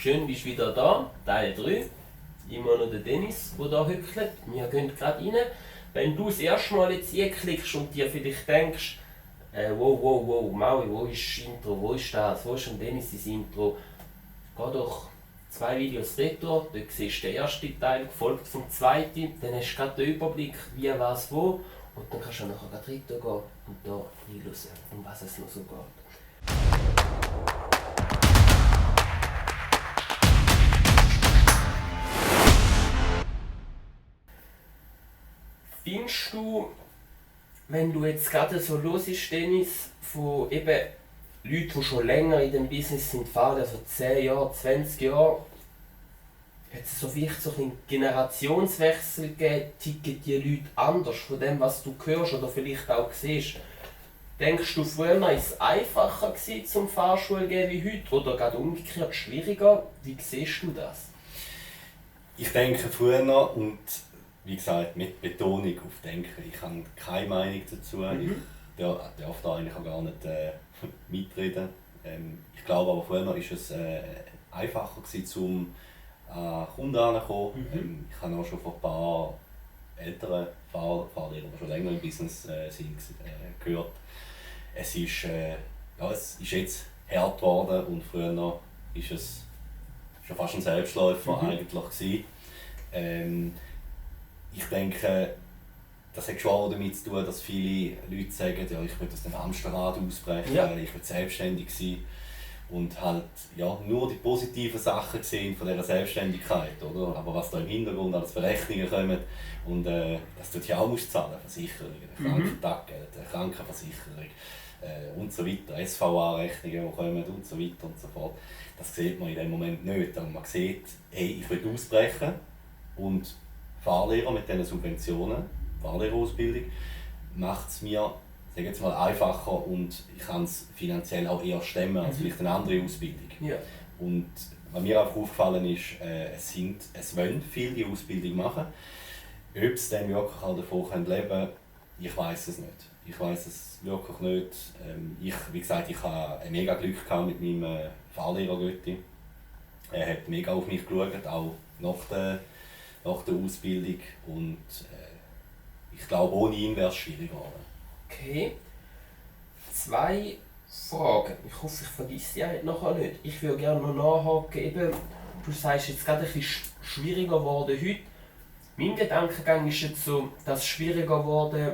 Schön bist du wieder da, Teil 3. Immer noch der Dennis, der da hückelt. Wir gehen gerade rein. Wenn du das erste Mal jetzt klickst und dir vielleicht denkst, wow, Maui, wo ist das Intro, wo ist das, wo ist denn Dennis das Intro? Geh doch 2 Videos retro, dort siehst du den ersten Teil, gefolgt vom zweiten, dann hast du gerade den Überblick, wie, was, wo. Und dann kannst du nachher gerade weitergehen und da hinhören, um was es noch so geht. Findest du, wenn du jetzt gerade so hörst, Dennis, von eben Leuten, die schon länger in dem Business sind, fahren, also 10 Jahre, 20 Jahre, hat es so vielleicht so einen Generationswechsel gegeben, ticken die Leute anders von dem, was du hörst oder vielleicht auch siehst? Denkst du, früher war es einfacher gewesen, zum Fahrschule gehen wie heute oder gerade umgekehrt schwieriger? Wie siehst du das? Ich denke früher und wie gesagt mit Betonung auf Denken. Ich habe keine Meinung dazu. Ich darf da eigentlich auch gar nicht mitreden. Ich glaube aber früher war es einfacher gewesen, an Kunden heranzukommen. Ich habe auch schon von ein paar älteren Fahrern, die schon länger im Business sind, gehört. Es ist jetzt hart geworden und früher war es schon fast ein Selbstläufer eigentlich gewesen. Ich denke, das hat schon auch damit zu tun, dass viele Leute sagen, ja, ich will aus dem Hamsterrad ausbrechen, ich will selbstständig sein und halt nur die positiven Sachen sehen von dieser Selbstständigkeit, oder? Aber was da im Hintergrund als Berechnungen kommen und dass du ja auch musst zahlen, Versicherungen, Krankentageld, Krankenversicherung und so weiter, SVA-Rechnungen, die kommen und so weiter und so fort. Das sieht man in dem Moment nicht. Und man sieht, hey, ich will ausbrechen und Fahrlehrer mit diesen Subventionen, Fahrlehrerausbildung, macht es mir sage jetzt mal, einfacher und ich kann es finanziell auch eher stemmen als vielleicht eine andere Ausbildung. Ja. Und was mir auch aufgefallen ist, es wollen viele die Ausbildung machen. Ob sie dann wirklich auch davon leben können, ich weiß es nicht. Ich weiß es wirklich nicht. Wie gesagt, ich hatte mega Glück mit meinem Fahrlehrer Götti. Er hat mega auf mich geschaut, auch nach der Ausbildung. Und ich glaube, ohne ihn wäre es schwierig geworden. Okay. 2 Fragen. Ich hoffe, ich vergesse die nachher nicht. Ich würde gerne noch nachhaken. Eben, du sagst jetzt gerade ein bisschen schwieriger geworden heute. Mein Gedankengang ist jetzt so, dass es schwieriger geworden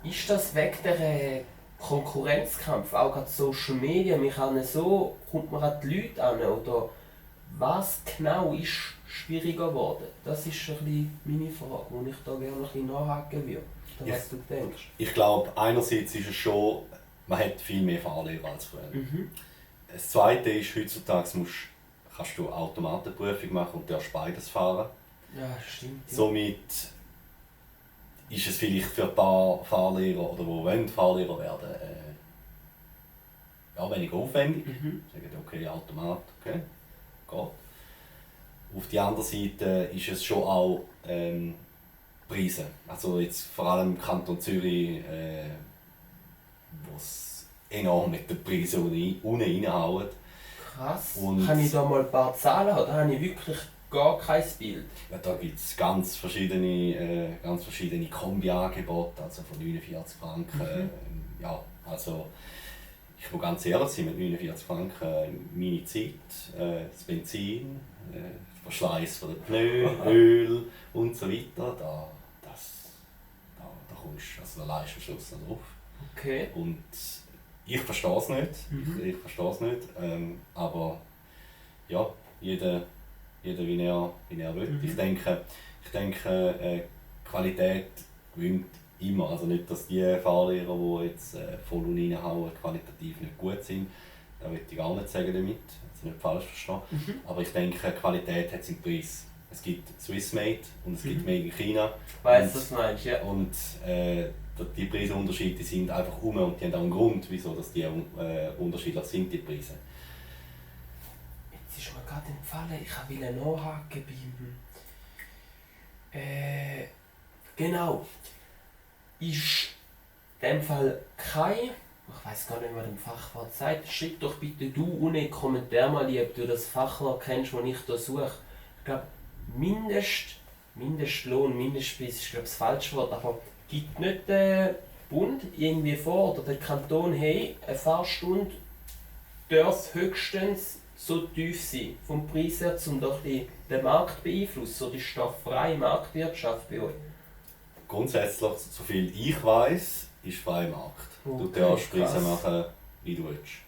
ist. Das wegen der Konkurrenzkampf, auch gerade Social Media. Kommt man an die Leute an? Oder was genau ist schwieriger geworden? Das ist ein bisschen meine Frage, wo ich da gerne ein bisschen nachhaken würde. Was du denkst. Ich glaube, einerseits ist es schon, man hat viel mehr Fahrlehrer als früher. Das Zweite ist, heutzutage kannst du Automatenprüfung machen und darfst beides fahren. Ja, stimmt. Ja. Somit ist es vielleicht für ein paar Fahrlehrer, oder die Fahrlehrer werden, weniger aufwendig. Sagen, okay, Automat, okay, geht. Auf der anderen Seite ist es schon auch Preise. Also jetzt vor allem im Kanton Zürich, wo es enorm mit den Preisen unten reinhauen. Krass. Kann ich da mal ein paar Zahlen haben? Da habe ich wirklich gar kein Bild. Ja, da gibt es ganz verschiedene Kombi-Angebote, also von 49 Franken. Also ich muss ganz ehrlich sein, mit 49 Franken meine Zeit, das Benzin, der Verschleiß von den Pneus, Öl und so weiter, da leist du am Schluss noch drauf. Okay. Und ich verstehe es nicht. Ich verstehe es nicht. Aber ja, jeder wie er will. Ich denke, Qualität gewinnt immer. Also nicht, dass die Fahrlehrer, die jetzt voll reinhauen, qualitativ nicht gut sind. Das will ich gar nicht sagen damit. Also nicht falsch verstehen. Aber ich denke, Qualität hat seinen Preis. Es gibt Swissmade und es gibt Made in China. Ich weiss, was du meinst, ja. Und die Preisunterschiede sind einfach und die haben auch einen Grund, wieso dass die unterschiedlich sind, die Preise. Jetzt ist mir gerade empfallen, ich wollte nachhaken beim... Genau. Ist in dem Fall kein ich weiß gar nicht, was dem Fachwort sagt. Schreib doch bitte du unten in die Kommentare mal, ob du das Fachwort kennst, das ich hier suche. Ich glaube, Mindestlohn, Mindestpreis ist glaube das falsche Wort, aber gibt nicht der Bund irgendwie vor oder der Kanton, hey, eine Fahrstunde darf höchstens so tief sein, vom Preis her, um doch den Markt zu beeinflussen, oder ist da freie Marktwirtschaft bei euch? Grundsätzlich, soviel ich weiss, ist freie Markt. Du darfst Preise machen, wie du willst.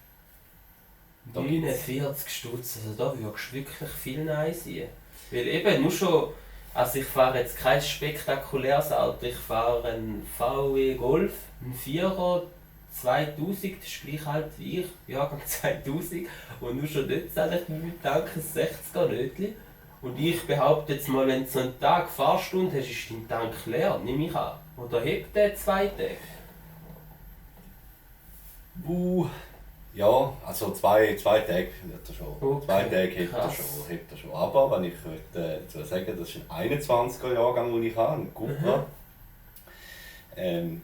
49 Stutz, also da würdest du wirklich viel Nein sein. Weil eben nur schon, also ich fahre jetzt kein spektakuläres Auto, ich fahre einen VW Golf, einen 4er 2000, das ist gleich alt wie ich, Jahrgang 2000, und nur schon dort zahle ich mit meinem Tank ein 60er Nötli. Und ich behaupte jetzt mal, wenn du so einen Tag Fahrstunde hast, ist dein Tank leer, nehme ich an. Oder hebt der 2 Tage? Ja, also zwei Tage hat er schon. Okay, 2 Tage hebt krass. er schon. Aber wenn ich dazu sagen, das ist ein 21er Jahrgang, den ich habe, ein Cupra.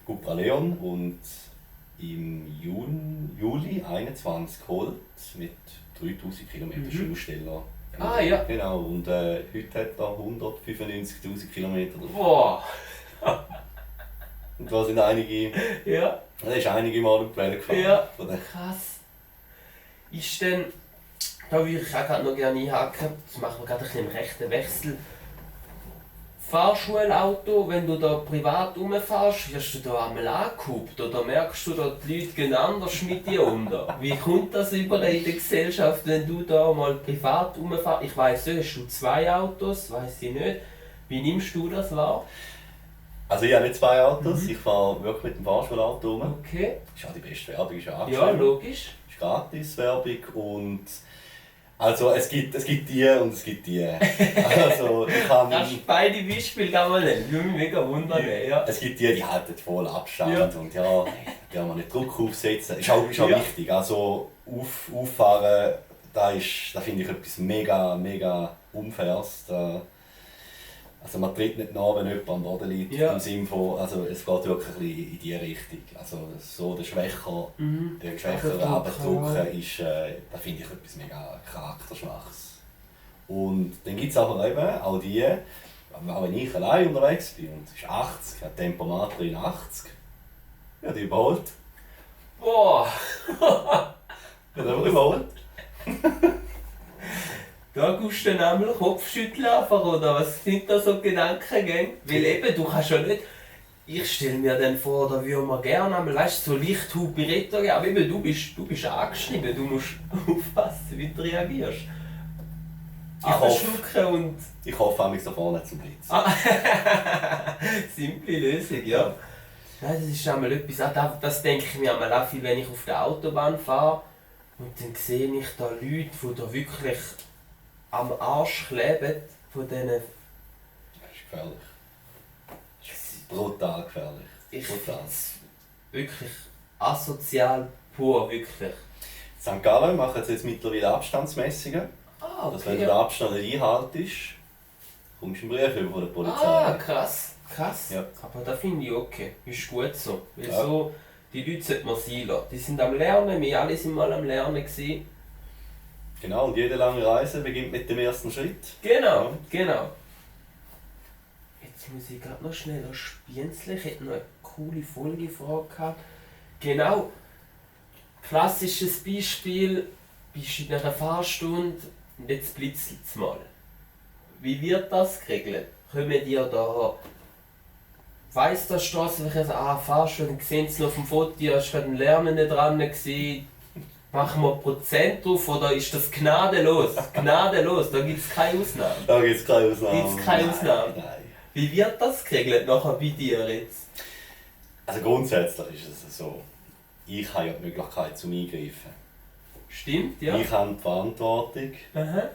Cupra Leon, und im Juli 21 geholt mit 3000 km Schulsteller. Ah ja. Genau, und heute hat er 195'000 km. Boah! Und da sind einige, Ja. da ist einige Mal auf die Welle gefahren. Ja, Von der- krass. Ist denn, da würde ich auch gerade noch gerne einhaken, jetzt machen wir gerade ein bisschen einen rechten Wechsel. Fahrschulauto, wenn du da privat rumfährst, wirst du da einmal angehupt oder merkst du da, die Leute gehen anders mit dir um? Da? Wie kommt das über in der Gesellschaft, wenn du da mal privat rumfährst? Ich weiss nicht, hast du 2 Autos? Weiss ich nicht. Wie nimmst du das wahr? Also ich habe nicht 2 Autos, ich fahre wirklich mit dem Fahrschulauto rum. Okay. Ist ja die beste Werbung, ist ja Ja, angeschrieben. logisch. Ist Gratis-Werbung und... Also es gibt die und es gibt die. Also ich kann... Das ist beide Beispiele kann man nennen. Würde mich mega wundern. Ja. Es gibt die halten voll Abstand Ja. und ja, die haben wir nicht Druck aufsetzen. Ist auch Ja. wichtig. Also auffahren, da finde ich etwas mega unfaires. Also man tritt nicht nach, wenn jemand am Boden liegt. Ja. Im Sinne von, also es geht wirklich ein bisschen in diese Richtung. Also so den Schwächer abdrücken ist, da finde ich etwas mega charakterschwaches. Und dann gibt es aber eben auch die, auch wenn ich allein unterwegs bin und es ist 80, hat Tempomat 83, ja, die überholt. Boah! Die hat aber überholt. Da gehst du dann einmal Kopfschütteln einfach, oder was sind da so Gedankengänge? Weil eben, du kannst ja nicht... Ich stelle mir dann vor, da würde man gerne einmal, weißt du, so leicht Hupiretto geben, aber eben, du bist angeschrieben, du musst aufpassen, wie du reagierst. Abschlucken und... Ich hoffe, ich da vorne zum Blitz. Simple Lösung, ja. Nein, das ist einmal etwas, das denke ich mir einmal auch viel, wenn ich auf der Autobahn fahre. Und dann sehe ich da Leute, die da wirklich am Arsch kleben von diesen... Das ist gefährlich. Das ist brutal gefährlich. Ich Brutal. finde es wirklich asozial pur, wirklich. St. Gallen machen jetzt mittlerweile Abstandsmessungen. Ah, Dass wenn du den okay. Abstand nicht einhaltest, kommst du einen Brief über von der Polizei. Ah, krass. Ja. Aber das finde ich okay. Ist gut so. Weil Ja. so, die Leute sollte man sein lassen. Die sind am Lernen, wir alle sind mal am Lernen gewesen. Genau, und jede lange Reise beginnt mit dem ersten Schritt. Genau, genau. Jetzt muss ich gerade noch schnell spienzeln. Ich hätte noch eine coole Folgefrage gehabt. Genau. Klassisches Beispiel. Bist in einer Fahrstunde und jetzt blitzelt es mal. Wie wird das geregelt? Kommen dir da... Weiss der Strassenverkehr, Fahrstunde, sehen Sie noch auf dem Foto, hast du gerade ein Lernende dran gewesen. Machen wir Prozent drauf oder ist das gnadenlos? Gnadenlos, da gibt es keine Ausnahmen. Da gibt es keine Ausnahmen. Gibt's keine Ausnahmen? Nein. Wie wird das geregelt nachher bei dir jetzt? Also grundsätzlich ist es so, ich habe ja die Möglichkeit zum Eingreifen. Stimmt, ja? Ich habe die Verantwortung. Aha.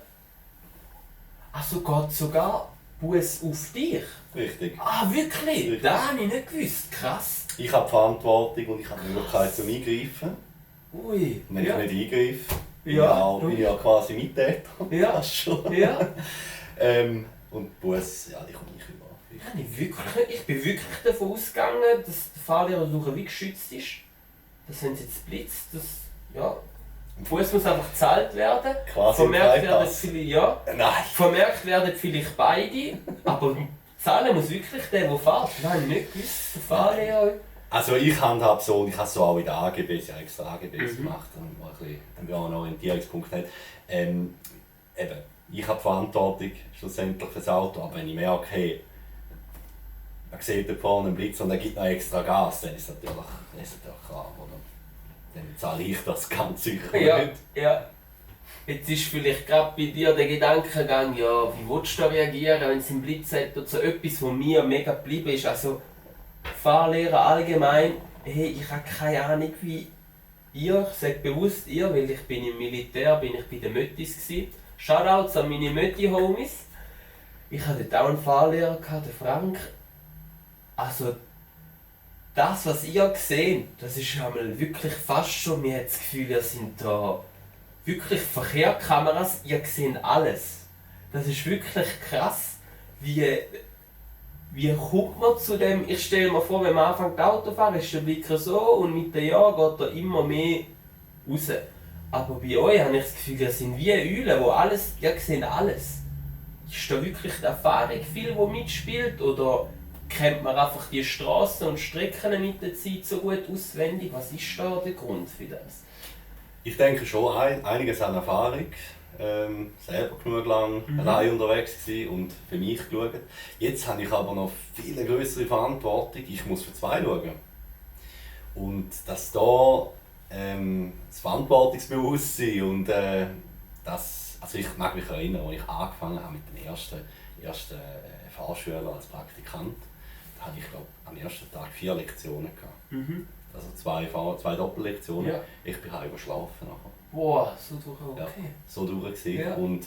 Also geht sogar Buß auf dich? Richtig. Ah, wirklich? Richtig. Das habe ich nicht gewusst. Krass. Ich habe die Verantwortung und ich habe die Möglichkeit zum Eingreifen. Ui. Und wenn Ja. ich nicht eingreife, Ja, bin ich ja quasi Mittäter. Ja. Fast schon. Ja. Und die Busse, ja, die komme ich über. Ich bin wirklich davon ausgegangen, dass der Fahrlehrer wie geschützt ist. dass wenn es jetzt blitzt, das, ja, Fuß muss einfach gezahlt werden. Quasi Vermerkt werden vielleicht beide, aber zahlen muss wirklich der fährt. Nein, nicht gewusst, der Fahrlehrer. Also ich handhabe so, und ich habe es so auch in den AGBs, ja extra AGBs gemacht, damit wir auch einen Orientierungspunkt haben. Eben, ich habe die Verantwortung schlussendlich für das Auto, aber wenn ich merke, hey, man sieht da vorne einen Blitz und er gibt noch extra Gas, dann ist es natürlich klar, oder? Dann zahle ich das ganz sicher nicht. Ja. Jetzt ist vielleicht gerade bei dir der Gedankengang, ja, wie willst du da reagieren, wenn es einen Blitz hat oder so etwas, was mir mega geblieben ist. Also Fahrlehrer allgemein, hey, ich habe keine Ahnung wie ihr, ich sage bewusst ihr, weil ich bin im Militär, bin ich bei den Möttis gsi. Shoutouts an meine Mötti-Homies. Ich hatte dort auch einen Fahrlehrer, den Frank. Also das, was ihr seht, das ist einmal wirklich fast schon, mir hat das Gefühl, ihr sind da wirklich Verkehrskameras, ihr seht alles. Das ist wirklich krass, wie kommt man zu dem, ich stelle mir vor, wenn man anfängt Auto fahren, ist der Blick so und mit den Jahren geht er immer mehr raus. Aber bei euch habe ich das Gefühl, ihr seid wie Eulen, wo alles, ihr seht alles. Ist da wirklich die Erfahrung viel, die mitspielt, oder kennt man einfach die Straßen und Strecken mit der Zeit so gut auswendig? Was ist da der Grund für das? Ich denke schon einiges an Erfahrung. Selber genug lang allein unterwegs gewesen und für mich geschaut. Jetzt habe ich aber noch viel größere Verantwortung. Ich muss für zwei schauen. Und dass da das Verantwortungsbewusstsein und also ich mag mich erinnern, als ich angefangen habe mit den ersten Fahrschülern als Praktikant, da hatte ich glaube am ersten Tag 4 Lektionen gehabt. Also zwei Doppellektionen. Ja. Ich bin heim geschlafen nachher. Boah, so durch, okay. Ja, so durch gewesen. Ja. Und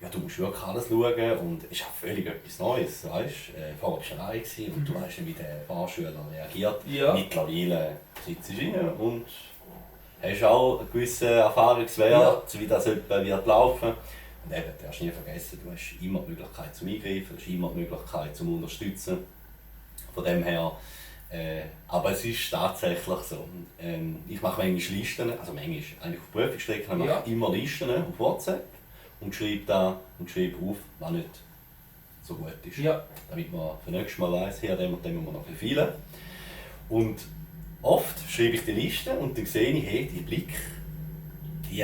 ja, du musst wirklich alles schauen und es ist auch völlig etwas Neues, weißt? Vorher warst du allein und du weißt nicht, wie der Fahrschüler reagiert. Ja. Mittlerweile sitzt du rein und hast auch einen gewissen Erfahrungswert, wie das etwa wird laufen. Und eben, du darfst nie vergessen, du hast immer die Möglichkeit zum Eingreifen, du hast immer die Möglichkeit zum Unterstützen. Von dem her, aber es ist tatsächlich so. Ich mache manchmal Listen, also manchmal, eigentlich auf Prüfungsstrecken, mache ich immer Listen auf WhatsApp und schreibe auf, was nicht so gut ist. Ja. Damit man für nächstes Mal weiss, hier dem muss man noch viel. Und oft schreibe ich die Liste und dann sehe ich, hey, die Blicke, die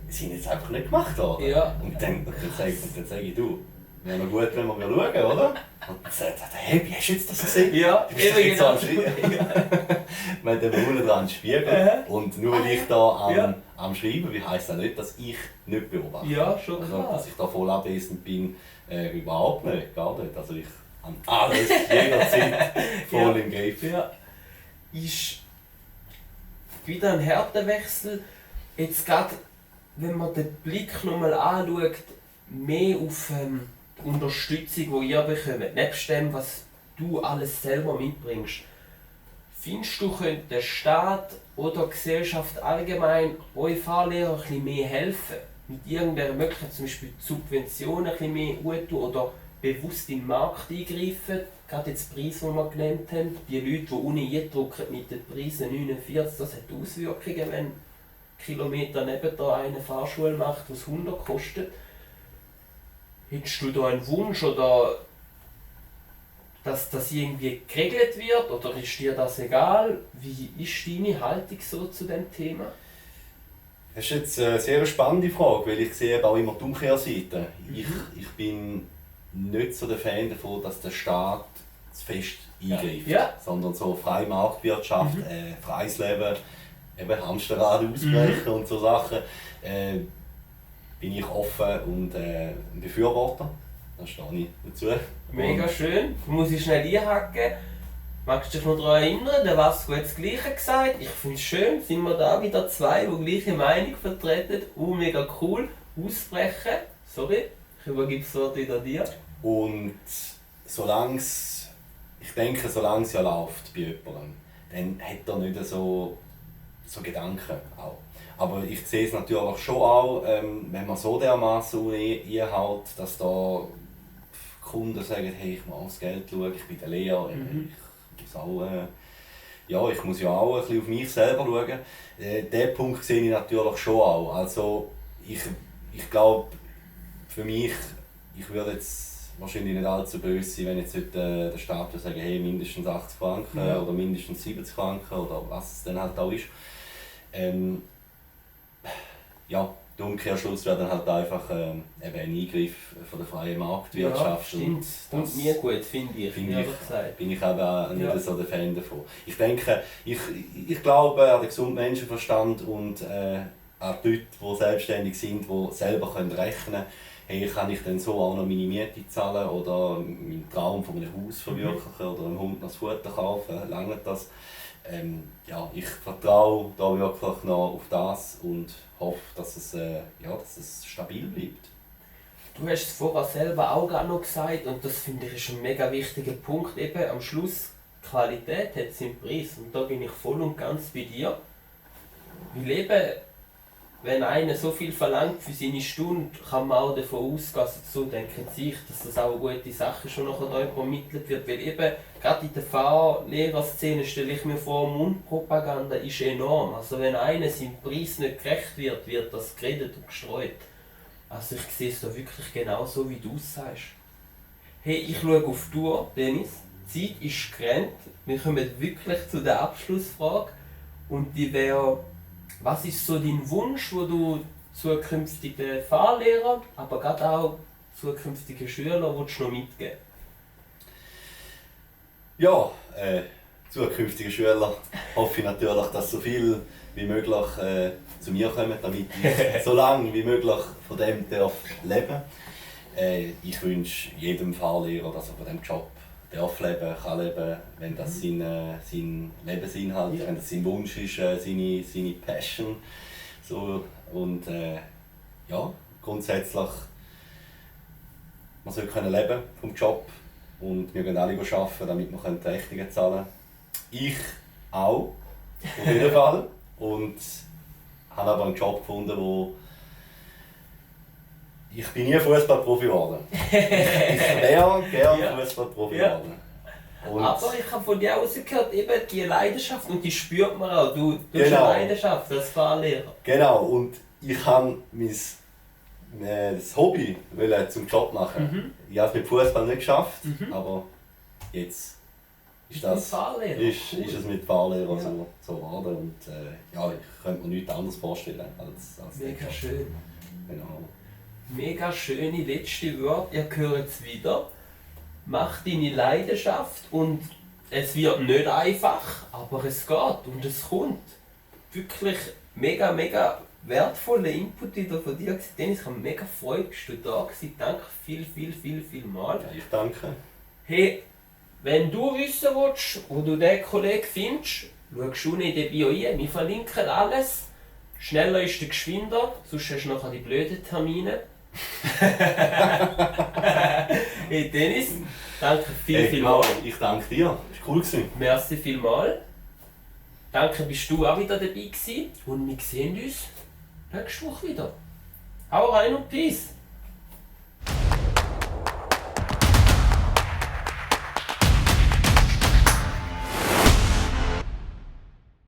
sind jetzt einfach nicht gemacht worden. Ja. Und dann sage ich, du, wäre noch gut, wenn wir schauen, oder? Und dann sagt er, hey, wie hast du jetzt das gesehen? Ja, du bist doch jetzt so am Schreiben. Wir haben den unten dran Spiegel. Und nur weil ich da am Schreiben, wie heisst das nicht, dass ich nicht beobachte. Ja, schon klar. Also, dass ich da voll abwesend bin, überhaupt nicht, gar nicht. Also ich habe alles jederzeit voll im Griff. Ja. Ist wieder ein Härtewechsel. Jetzt gerade, wenn man den Blick nochmal anschaut, mehr auf die Unterstützung, die ihr bekommt, nebst dem, was du alles selber mitbringst. Findest du, könnte der Staat oder die Gesellschaft allgemein euch Fahrlehrer ein bisschen mehr helfen? Mit irgendeiner Möglichkeit, zum Beispiel Subventionen ein bisschen mehr gut tun oder bewusst in den Markt eingreifen? Gerade jetzt die Preise, die wir genannt haben, die Leute, die unten eindrucken mit den Preisen 49, das hat Auswirkungen, wenn Kilometer neben da eine Fahrschule macht, die 100 kostet. Hättest du da einen Wunsch, oder dass das irgendwie geregelt wird, oder ist dir das egal? Wie ist deine Haltung so zu dem Thema? Das ist jetzt eine sehr spannende Frage, weil ich sehe auch immer die Umkehrseite. Ich bin nicht so der Fan davon, dass der Staat zu fest eingreift, sondern so freie Marktwirtschaft, freies Leben, eben Hamsterrad ausbrechen und so Sachen. Bin ich offen und ein Befürworter. Da stehe ich dazu. Mega schön. Du musst dich schnell einhaken. Magst du dich noch daran erinnern? Der Vasco hat das Gleiche gesagt. Ich finde es schön, sind wir da wieder zwei, die gleiche Meinung vertreten. Mega cool. Ausbrechen. Sorry, ich übergebe das Wort wieder dir. Und solange es ja läuft bei jemandem, dann hat er nicht so Gedanken auch. Aber ich sehe es natürlich schon auch, wenn man so dermaßen einhält, dass da Kunden sagen, hey, ich muss aufs Geld schauen, ich bin der Lehrer, ich muss auch ja, ich muss ja auch ein bisschen auf mich selber schauen. Den Punkt sehe ich natürlich schon auch. Also ich glaube, für mich, ich würde jetzt wahrscheinlich nicht allzu böse sein, wenn jetzt heute der Staat würde sagen, hey, mindestens 80 Franken oder mindestens 70 Franken oder was es dann halt auch ist. Ja, der Umkehrschluss wäre dann halt einfach eben ein Eingriff von der freien Marktwirtschaft. Ja, stimmt. Und mir gut, finde ich. Bin ich eben auch nicht so der Fan davon. Ich denke, ich glaube an den gesunden Menschenverstand und an die Leute, die selbstständig sind, die selber rechnen können, hey, kann ich denn so auch noch meine Miete zahlen oder meinen Traum von einem Haus verwirklichen oder einem Hund noch das Futter kaufen, langt das? Ja, ich vertraue da wirklich noch auf das und hoffe, dass es stabil bleibt. Du hast es vorher selber auch gerade noch gesagt und das finde ich ist ein mega wichtiger Punkt. Eben am Schluss, Qualität hat seinen Preis und da bin ich voll und ganz bei dir. Weil eben, wenn einer so viel verlangt für seine Stunde, kann man auch davon ausgehen, also so denken sich, dass das auch eine gute Sache schon nachher da übermittelt wird. Weil eben, gerade in der Fahrlehrerszene stelle ich mir vor, Mundpropaganda ist enorm. Also wenn einer seinem Preis nicht gerecht wird, wird das geredet und gestreut. Also ich sehe es da wirklich genau so, wie du es sagst. Hey, ich schaue auf die Uhr, Dennis. Die Zeit ist gerannt. Wir kommen wirklich zu der Abschlussfrage. Und die wäre, was ist so dein Wunsch, wo du zukünftigen Fahrlehrer, aber gerade auch zukünftigen Schülern willst du noch mitgeben? Ja, zukünftige Schüler hoffe ich natürlich, dass so viel wie möglich zu mir kommen, damit ich so lange wie möglich von dem leben darf. Ich wünsche jedem Fahrlehrer, dass er von diesem Job kann leben, wenn das sein Lebensinhalt, wenn das sein Wunsch ist, seine Passion. So, und ja, grundsätzlich, man soll leben vom Job und wir gehen alle arbeiten, damit wir die Rechnungen zahlen können. Ich auch, auf jeden Fall. Und habe aber einen Job gefunden, wo ich bin nie Fußballprofi geworden. Ich wäre gerne Fußballprofi geworden. Aber ich habe von dir rausgehört, eben die Leidenschaft und die spürt man auch. Du hast genau. eine Leidenschaft als Fahrlehrer. Genau, und ich habe das Hobby zum Job machen. Ich habe es mit Fußball nicht geschafft, aber jetzt ist es mit Fahrlehrer so geworden. Und ja, ich könnte mir nichts anderes vorstellen als Mega schön. Genau. Mega schöne letzte Worte, ihr hört es wieder. Mach deine Leidenschaft und es wird nicht einfach, aber es geht und es kommt. Wirklich mega wertvoller Input wieder von dir. Dennis, ich habe mega Freude, dass du da warst. Danke viel mal. Ja, ich danke. Hey, wenn du wissen willst, wo du den Kollegen findest, schau schon in die Bio ein. Wir verlinken alles. Schneller ist der geschwinder, sonst hast du nachher die blöden Termine. Hey Dennis, danke vielmals. Ich danke dir, das war cool. Merci vielmals. Danke, bist du auch wieder dabei gewesen. Und wir sehen uns nächste Woche wieder. Hau rein und Peace!